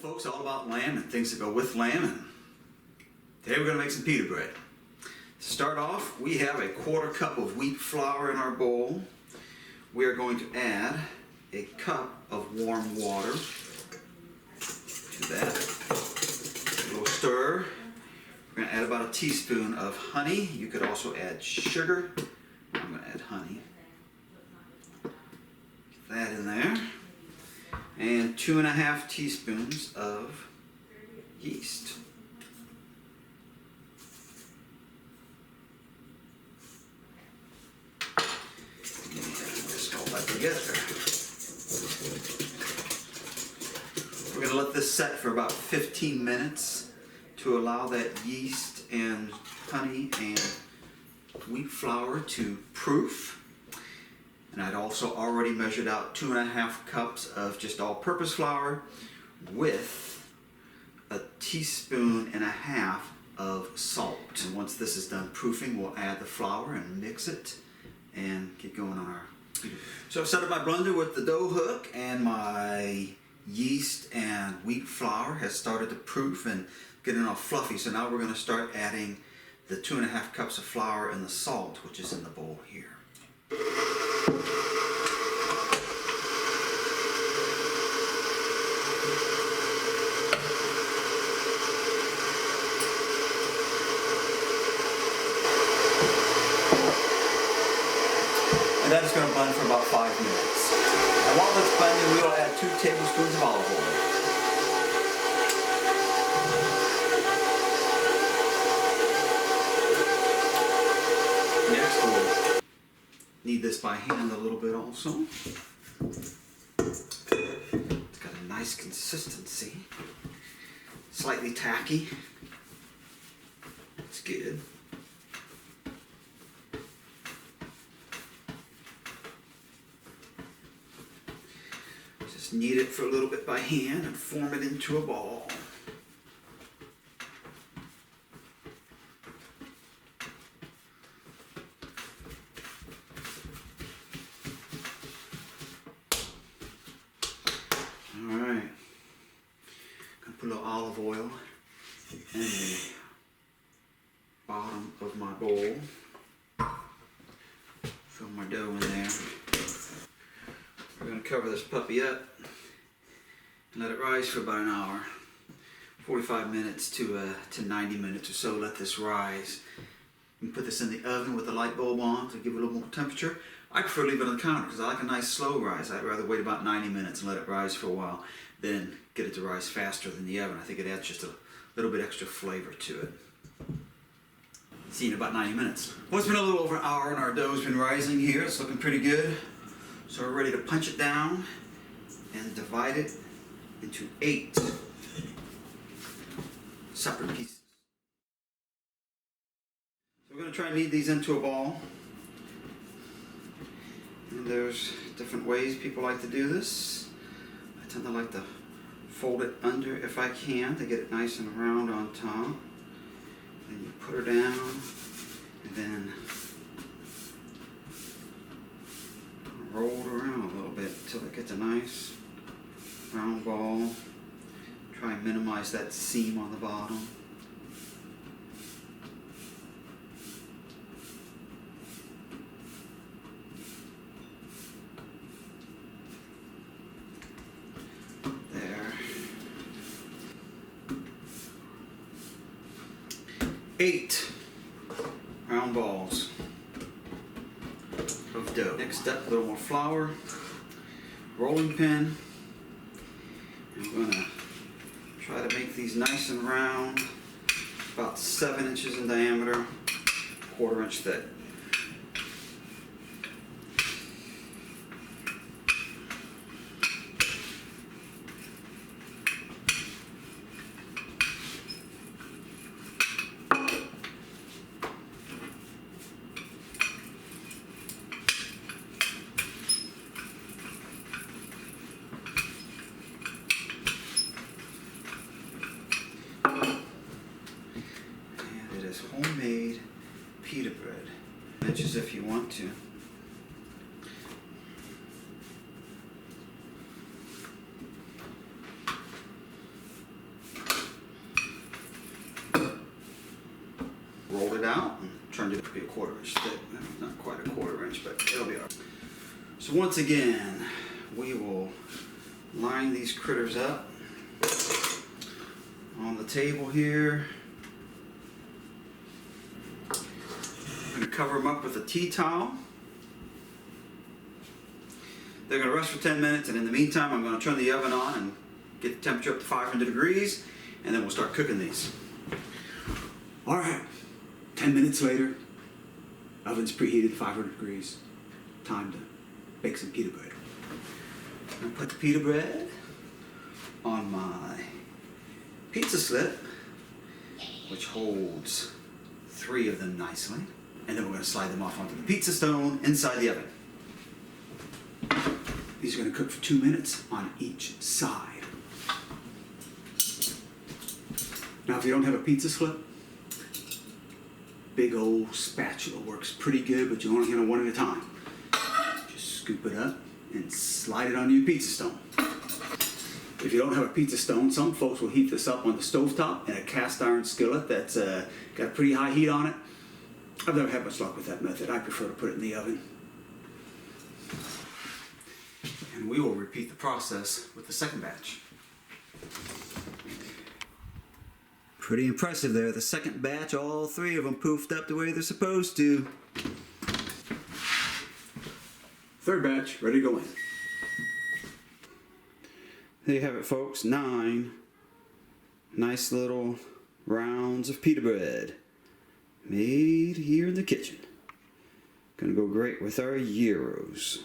folks, all about lamb and things that go with lamb, and today we're going to make some pita bread. To start off, we have a 1/4 cup of wheat flour in our bowl. We are going to add a cup of warm water to that. A little stir. We're going to add about a teaspoon of honey. You could also add sugar. I'm going to add honey. Get that in there. And 2½ teaspoons of yeast. Mix all that together. We're going to let this set for about 15 minutes to allow that yeast and honey and wheat flour to proof. And I'd also already measured out 2½ cups of just all-purpose flour with 1.5 teaspoons of salt. And once this is done proofing, we'll add the flour and mix it and get going on our pita. So I've set up my blender with the dough hook, and my yeast and wheat flour has started to proof and getting all fluffy. So now we're going to start adding the 2½ cups of flour and the salt, which is in the bowl here. And that is going to blend for about 5 minutes. And while that's blending, we will add 2 tablespoons of olive oil. Next, we'll knead this by hand a little bit also. It's got a nice consistency. Slightly tacky. It's good. Just knead it for a little bit by hand and form it into a ball. Alright, gonna put a little olive oil in the bottom of my bowl. Fill my dough in there. We're gonna cover this puppy up and let it rise for about an hour. 45 minutes to 90 minutes or so, let this rise. You can put this in the oven with the light bulb on to give it a little more temperature. I prefer to leave it on the counter because I like a nice slow rise. I'd rather wait about 90 minutes and let it rise for a while, then get it to rise faster than the oven. I think it adds just a little bit extra flavor to it. See you in about 90 minutes. Well, it's been a little over an hour and our dough's been rising here. It's looking pretty good. So we're ready to punch it down and divide it into 8 separate pieces. So we're going to try and knead these into a ball. And there's different ways people like to do this. I tend to like to fold it under if I can to get it nice and round on top. Then you put her down and then roll it around a little bit until it gets a nice round ball. Try and minimize that seam on the bottom. There. 8 round balls of dough. Next step, a little more flour, rolling pin. I'm going to try to make these nice and round, about 7 inches in diameter, 1/4 inch thick. Homemade pita bread. Inches if you want to. trying to be a 1/4 inch thick. Not quite a 1/4 inch, but it'll be all right. So once again, we will line these critters up on the table here. I'm going to cover them up with a tea towel. They're going to rest for 10 minutes, and in the meantime, I'm going to turn the oven on and get the temperature up to 500 degrees, and then we'll start cooking these. All right, 10 minutes later, oven's preheated to 500 degrees. Time to bake some pita bread. I'm going to put the pita bread on my pizza slip, which holds 3 of them nicely, and then we're going to slide them off onto the pizza stone inside the oven. These are going to cook for 2 minutes on each side. Now, if you don't have a pizza slip, big old spatula works pretty good, but you only get them one at a time. Just scoop it up and slide it onto your pizza stone. If you don't have a pizza stone, some folks will heat this up on the stovetop in a cast iron skillet that's got a pretty high heat on it. I've never had much luck with that method. I prefer to put it in the oven. And we will repeat the process with the second batch. Pretty impressive there. The second batch, all 3 of them poofed up the way they're supposed to. Third batch, ready to go in. There you have it, folks. 9 nice little rounds of pita bread made here in the kitchen. Gonna go great with our gyros.